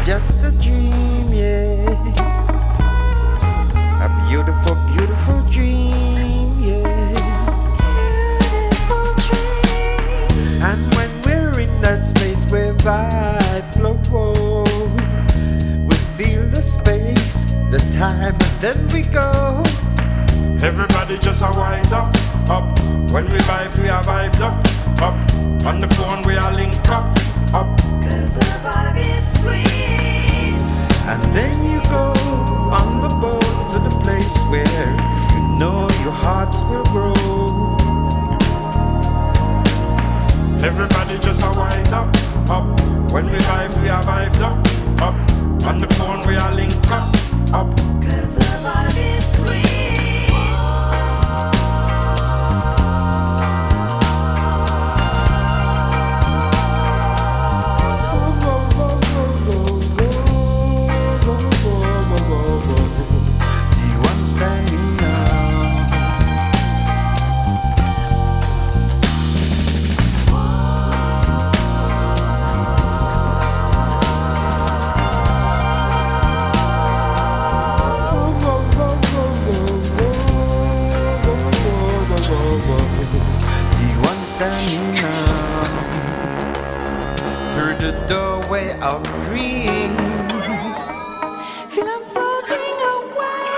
just a dream, yeah. A beautiful, beautiful dream, yeah. Beautiful dream. And when we're in that space where vibe flow, we feel the space, the time, and then we go. Everybody just a wise up, up. When we vibes, we are vibes up, up. On the phone, we are link up, up. Cause the vibe is sweet. And then you go on the boat to the place where you know your heart will grow. Everybody just a wise up, up. When we vibes, we are vibes up, up. On the phone, we are link up, up. Cause the vibe is sweet. Through the doorway of dreams, Feel I'm floating away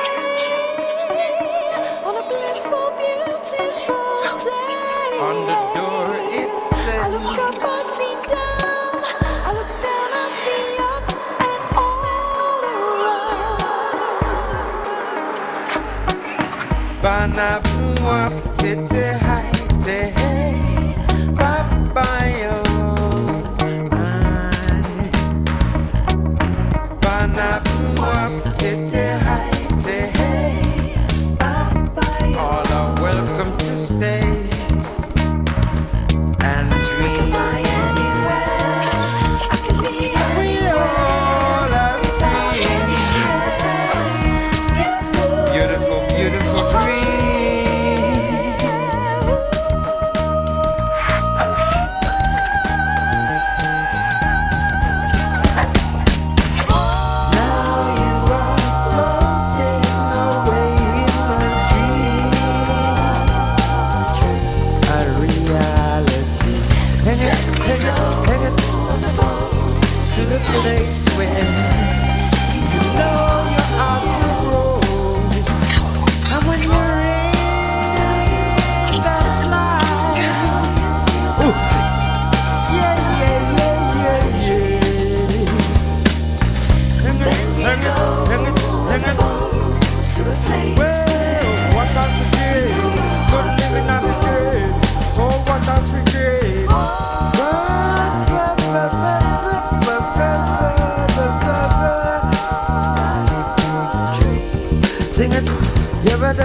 on a blissful, beautiful day. on the door it I look says, up, I see down. I look down, I see up and all around. Banabuap tete hai te hey, babayo. Banabuap tete hai te hey, all are welcome to stay and dream. Fly anywhere, I can be We anywhere all have without dreams. any care. Beautiful, beautiful dreams. Now you are floating away in my dream. A reality. Hang it to the place where you know you're on the road. And when you're in that light, ooh, yeah. Hang it. To a place Well, what does it do? Good living not a dream. Oh, what does we dream? Sing it, yeah, but